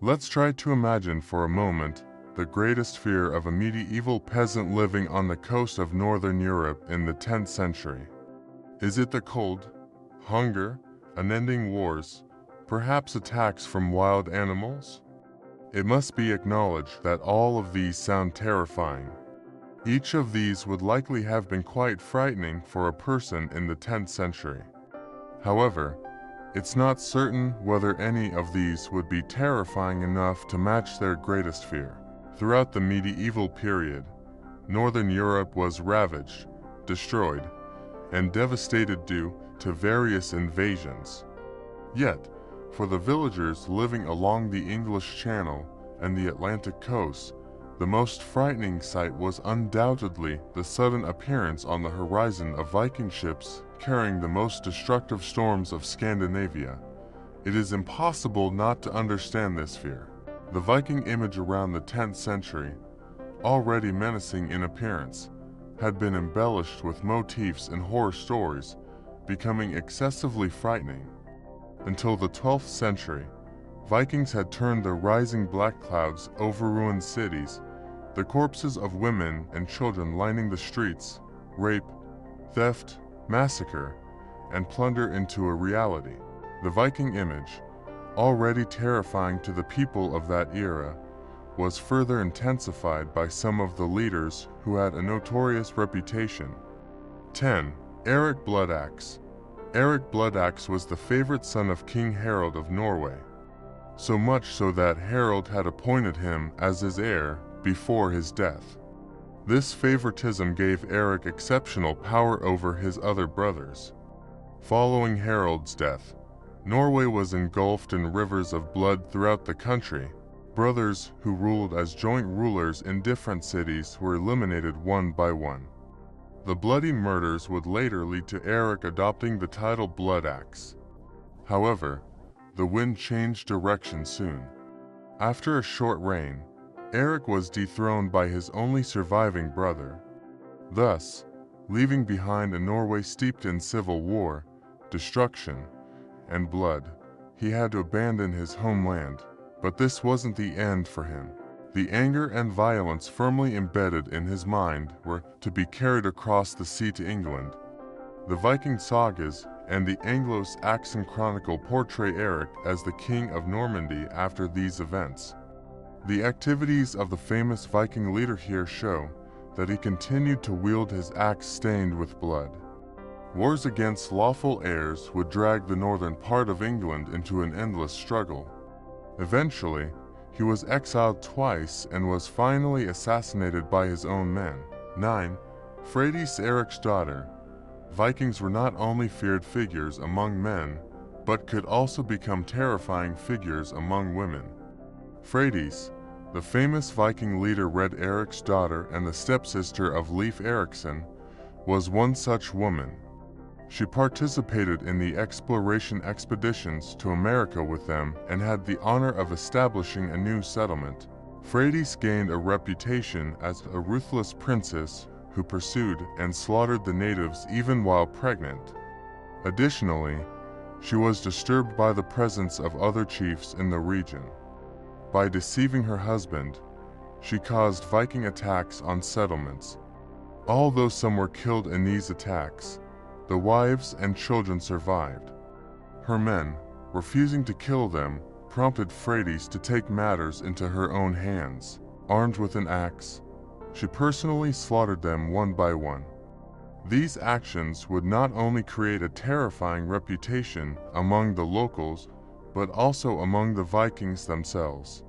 Let's try to imagine for a moment the greatest fear of a medieval peasant living on the coast of northern Europe in the 10th century. Is it the cold, hunger, unending wars, perhaps attacks from wild animals? It must be acknowledged that all of these sound terrifying. Each of these would likely have been quite frightening for a person in the 10th century. However, it's not certain whether any of these would be terrifying enough to match their greatest fear. Throughout the medieval period, northern Europe was ravaged, destroyed, and devastated due to various invasions. Yet, for the villagers living along the English Channel and the Atlantic coast, the most frightening sight was undoubtedly the sudden appearance on the horizon of Viking ships carrying the most destructive storms of Scandinavia. It is impossible not to understand this fear. The Viking image around the 10th century, already menacing in appearance, had been embellished with motifs and horror stories, becoming excessively frightening. Until the 12th century, Vikings had turned the rising black clouds over ruined cities, the corpses of women and children lining the streets, rape, theft, massacre, and plunder into a reality. The Viking image, already terrifying to the people of that era, was further intensified by some of the leaders who had a notorious reputation. 10. Eric Bloodaxe. Eric Bloodaxe was the favorite son of King Harald of Norway, so much so that Harald had appointed him as his heir before his death. This favoritism gave Eric exceptional power over his other brothers. Following Harald's death, Norway was engulfed in rivers of blood throughout the country. Brothers who ruled as joint rulers in different cities were eliminated one by one. The bloody murders would later lead to Eric adopting the title Bloodaxe. However, the wind changed direction soon. After a short reign, Eric was dethroned by his only surviving brother. Thus, leaving behind a Norway steeped in civil war, destruction, and blood, he had to abandon his homeland. But this wasn't the end for him. The anger and violence firmly embedded in his mind were to be carried across the sea to England. The Viking Sagas and the Anglo-Saxon Chronicle portray Eric as the King of Normandy after these events. The activities of the famous Viking leader here show that he continued to wield his axe stained with blood. Wars against lawful heirs would drag the northern part of England into an endless struggle. Eventually, he was exiled twice and was finally assassinated by his own men. 9. Freydis, Eric's daughter. Vikings were not only feared figures among men, but could also become terrifying figures among women. Freydis, the famous Viking leader Red Eric's daughter and the stepsister of Leif Erikson, was one such woman. She participated in the exploration expeditions to America with them and had the honor of establishing a new settlement. Freydis gained a reputation as a ruthless princess who pursued and slaughtered the natives even while pregnant. Additionally, she was disturbed by the presence of other chiefs in the region. By deceiving her husband, she caused Viking attacks on settlements. Although some were killed in these attacks, the wives and children survived. Her men, refusing to kill them, prompted Freydis to take matters into her own hands. Armed with an axe, she personally slaughtered them one by one. These actions would not only create a terrifying reputation among the locals, but also among the Vikings themselves.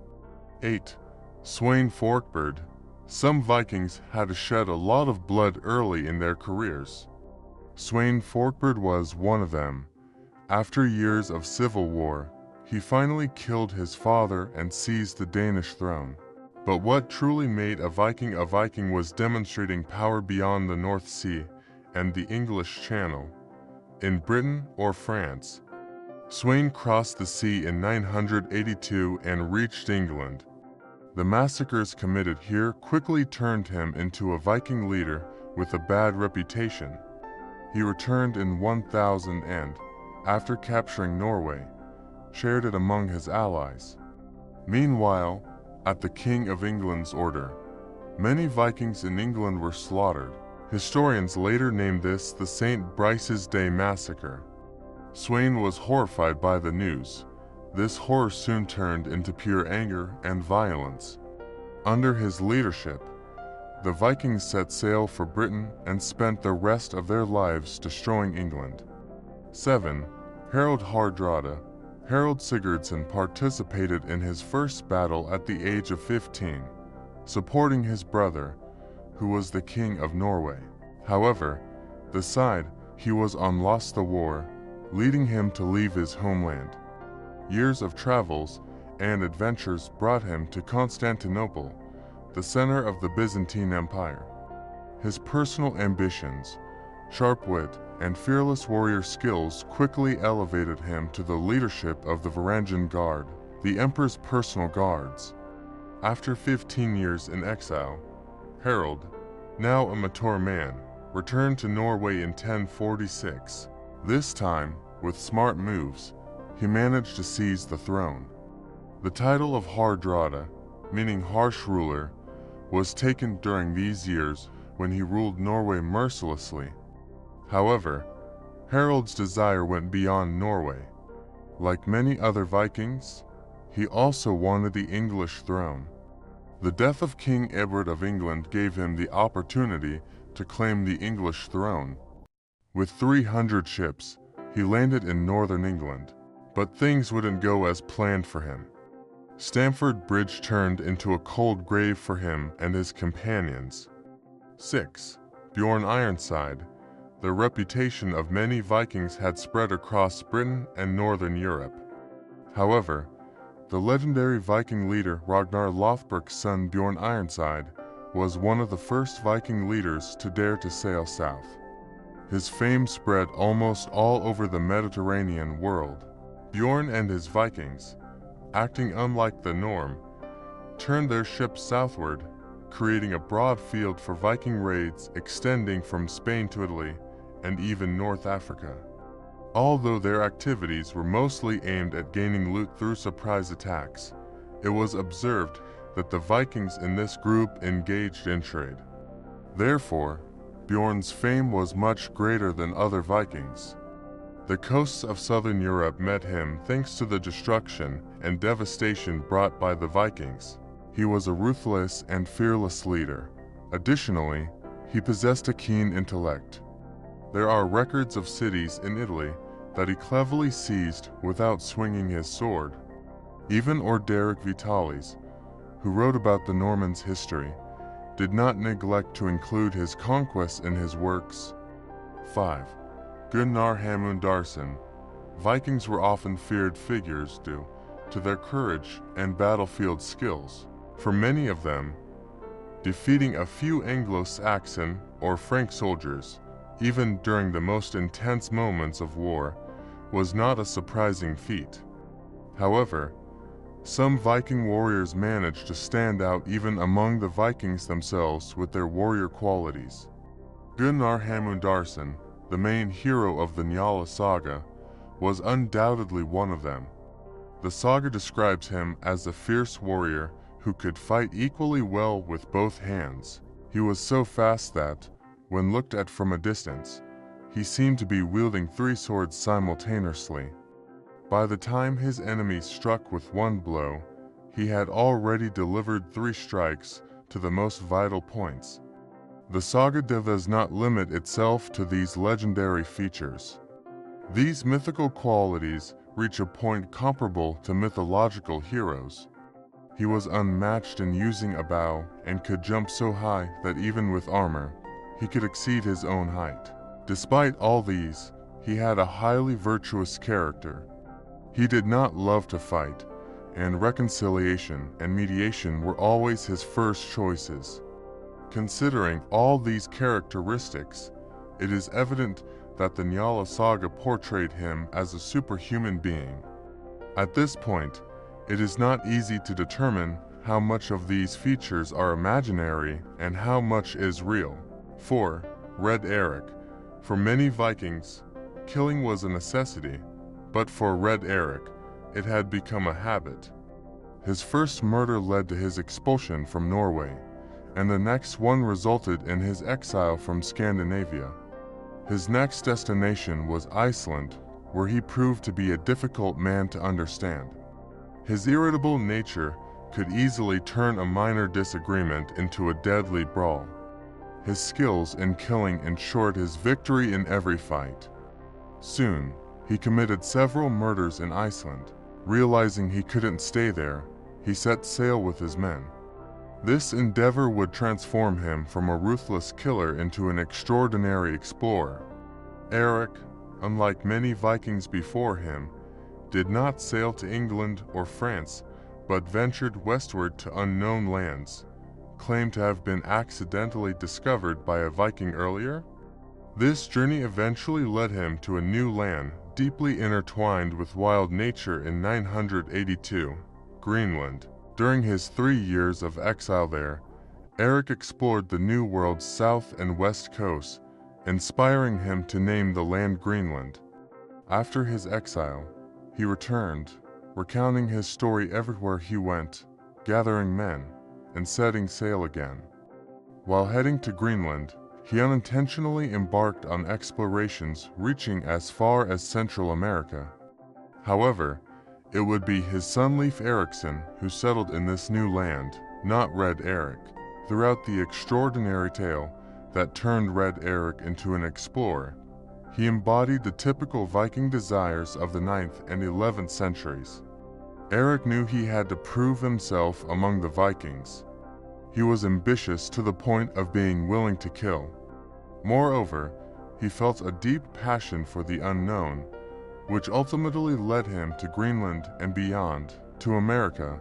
8. Sweyn Forkbeard. Some Vikings had to shed a lot of blood early in their careers. Sweyn Forkbeard was one of them. After years of civil war, he finally killed his father and seized the Danish throne. But what truly made a Viking was demonstrating power beyond the North Sea and the English Channel. In Britain or France, Sweyn crossed the sea in 982 and reached England. The massacres committed here quickly turned him into a Viking leader with a bad reputation. He returned in 1000 and, after capturing Norway, shared it among his allies. Meanwhile, at the King of England's order, many Vikings in England were slaughtered. Historians later named this the St. Brice's Day Massacre. Sweyn was horrified by the news. This horror soon turned into pure anger and violence. Under his leadership, the Vikings set sail for Britain and spent the rest of their lives destroying England. 7. Harald Hardrada. Harald Sigurdsson participated in his first battle at the age of 15, supporting his brother, who was the King of Norway. However, the side he was on lost the war, leading him to leave his homeland. Years of travels and adventures brought him to Constantinople, the center of the Byzantine Empire. His personal ambitions, sharp wit, and fearless warrior skills quickly elevated him to the leadership of the Varangian Guard, the emperor's personal guards. After 15 years in exile, Harald, now a mature man, returned to Norway in 1046. This time, with smart moves, he managed to seize the throne. The title of Hardrada, meaning harsh ruler, was taken during these years when he ruled Norway mercilessly. However, Harald's desire went beyond Norway. Like many other Vikings, he also wanted the English throne. The death of King Edward of England gave him the opportunity to claim the English throne. With 300 ships, he landed in northern England, but things wouldn't go as planned for him. Stamford Bridge turned into a cold grave for him and his companions. 6. Bjorn Ironside. The reputation of many Vikings had spread across Britain and northern Europe. However, the legendary Viking leader Ragnar Lothbrok's son Bjorn Ironside was one of the first Viking leaders to dare to sail south. His fame spread almost all over the Mediterranean world. Bjorn and his Vikings, acting unlike the norm, turned their ships southward, creating a broad field for Viking raids extending from Spain to Italy and even North Africa. Although their activities were mostly aimed at gaining loot through surprise attacks, it was observed that the Vikings in this group engaged in trade. Therefore, Bjorn's fame was much greater than other Vikings. The coasts of southern Europe met him thanks to the destruction and devastation brought by the Vikings. He was a ruthless and fearless leader. Additionally, he possessed a keen intellect. There are records of cities in Italy that he cleverly seized without swinging his sword. Even Orderic Vitalis, who wrote about the Normans' history, did not neglect to include his conquests in his works. 5. Gunnar Hamundarson. Vikings were often feared figures due to their courage and battlefield skills. For many of them, defeating a few Anglo-Saxon or Frank soldiers, even during the most intense moments of war, was not a surprising feat. However, some Viking warriors managed to stand out even among the Vikings themselves with their warrior qualities. Gunnar Hamundarson, the main hero of the Njala saga, was undoubtedly one of them. The saga describes him as a fierce warrior who could fight equally well with both hands. He was so fast that, when looked at from a distance, he seemed to be wielding 3 swords simultaneously. By the time his enemy struck with one blow, he had already delivered 3 strikes to the most vital points. The saga does not limit itself to these legendary features. These mythical qualities reach a point comparable to mythological heroes. He was unmatched in using a bow and could jump so high that even with armor, he could exceed his own height. Despite all these, he had a highly virtuous character. He did not love to fight, and reconciliation and mediation were always his first choices. Considering all these characteristics, it is evident that the Njala saga portrayed him as a superhuman being. At this point, it is not easy to determine how much of these features are imaginary and how much is real. 4. Red Eric. For many Vikings, killing was a necessity, but for Red Eric, it had become a habit. His first murder led to his expulsion from Norway, and the next one resulted in his exile from Scandinavia. His next destination was Iceland, where he proved to be a difficult man to understand. His irritable nature could easily turn a minor disagreement into a deadly brawl. His skills in killing ensured his victory in every fight. Soon, he committed several murders in Iceland. Realizing he couldn't stay there, he set sail with his men. This endeavor would transform him from a ruthless killer into an extraordinary explorer. Eric, unlike many Vikings before him, did not sail to England or France, but ventured westward to unknown lands, claimed to have been accidentally discovered by a Viking earlier. This journey eventually led him to a new land deeply intertwined with wild nature in 982, Greenland. During his 3 years of exile there, Eric explored the New World's south and west coasts, inspiring him to name the land Greenland. After his exile, he returned, recounting his story everywhere he went, gathering men, and setting sail again. While heading to Greenland, he unintentionally embarked on explorations reaching as far as Central America. However, it would be his son Leif Erikson who settled in this new land, not Red Eric. Throughout the extraordinary tale that turned Red Eric into an explorer, he embodied the typical Viking desires of the 9th and 11th centuries. Eric knew he had to prove himself among the Vikings. He was ambitious to the point of being willing to kill. Moreover, he felt a deep passion for the unknown, which ultimately led him to Greenland and beyond, to America,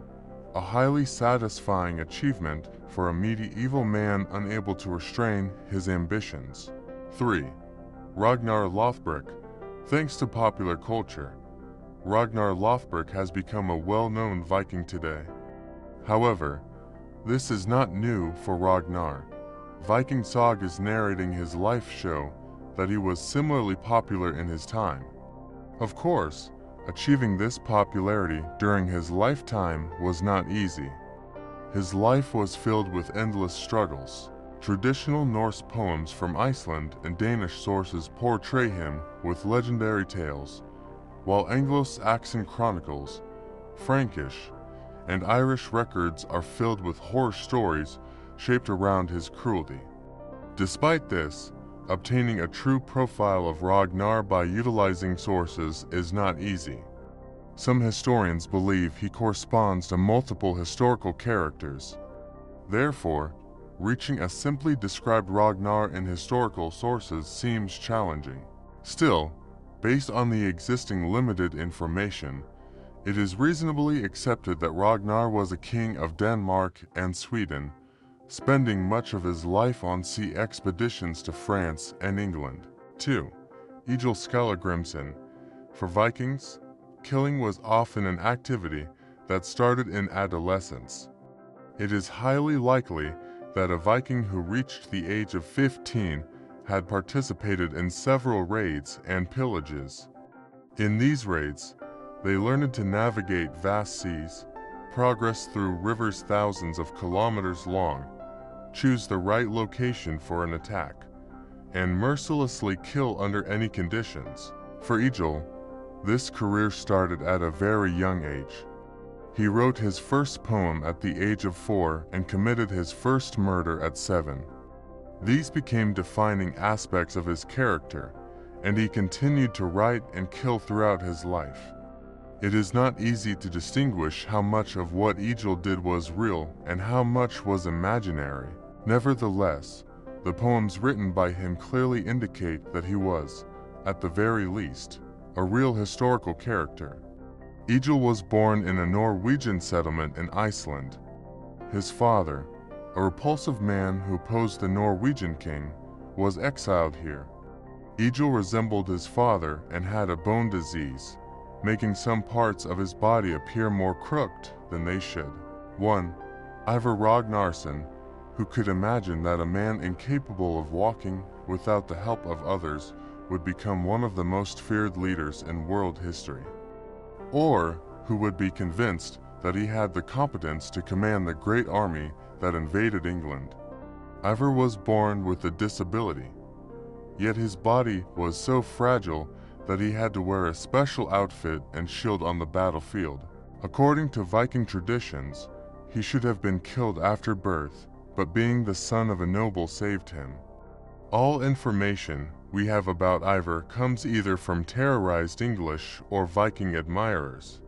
a highly satisfying achievement for a medieval man unable to restrain his ambitions. 3. Ragnar Lothbrok. Thanks to popular culture, Ragnar Lothbrok has become a well-known Viking today. However, this is not new for Ragnar. Viking Sagas narrating his life show that he was similarly popular in his time. Of course, achieving this popularity during his lifetime was not easy. His life was filled with endless struggles. Traditional Norse poems from Iceland and Danish sources portray him with legendary tales, while Anglo-Saxon chronicles, Frankish, and Irish records are filled with horror stories shaped around his cruelty. Despite this, obtaining a true profile of Ragnar by utilizing sources is not easy. Some historians believe he corresponds to multiple historical characters. Therefore, reaching a simply described Ragnar in historical sources seems challenging. Still, based on the existing limited information, it is reasonably accepted that Ragnar was a king of Denmark and Sweden, spending much of his life on sea expeditions to France and England. 2. Egil Skallagrimsson. For Vikings, killing was often an activity that started in adolescence. It is highly likely that a Viking who reached the age of 15 had participated in several raids and pillages. In these raids, they learned to navigate vast seas, progress through rivers thousands of kilometers long, choose the right location for an attack, and mercilessly kill under any conditions. For Egil, this career started at a very young age. He wrote his first poem at the age of 4 and committed his first murder at 7. These became defining aspects of his character, and he continued to write and kill throughout his life. It is not easy to distinguish how much of what Egil did was real and how much was imaginary. Nevertheless, the poems written by him clearly indicate that he was, at the very least, a real historical character. Egil was born in a Norwegian settlement in Iceland. His father, a repulsive man who opposed the Norwegian king, was exiled here. Egil resembled his father and had a bone disease, making some parts of his body appear more crooked than they should. 1. Ivar Ragnarsson, who could imagine that a man incapable of walking without the help of others would become one of the most feared leaders in world history? Or who would be convinced that he had the competence to command the great army that invaded England. Ivar was born with a disability, yet his body was so fragile that he had to wear a special outfit and shield on the battlefield. According to Viking traditions, he should have been killed after birth, but being the son of a noble saved him. All information we have about Ivar comes either from terrorized English or Viking admirers.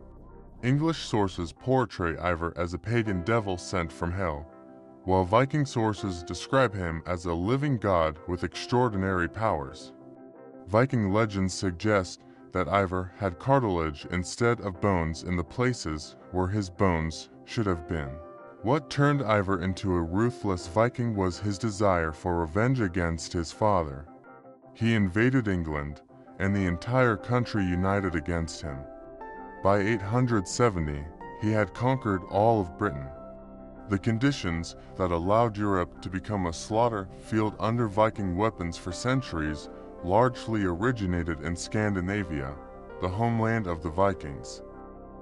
English sources portray Ivar as a pagan devil sent from hell, while Viking sources describe him as a living god with extraordinary powers. Viking legends suggest that Ivar had cartilage instead of bones in the places where his bones should have been. What turned Ivar into a ruthless Viking was his desire for revenge against his father. He invaded England, and the entire country united against him. By 870, he had conquered all of Britain. The conditions that allowed Europe to become a slaughter field under Viking weapons for centuries largely originated in Scandinavia, the homeland of the Vikings.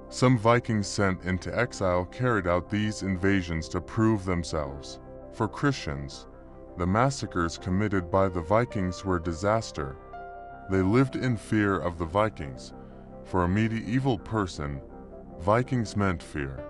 Some Vikings sent into exile carried out these invasions to prove themselves. For Christians, the massacres committed by the Vikings were a disaster. They lived in fear of the Vikings. For a medieval person, Vikings meant fear.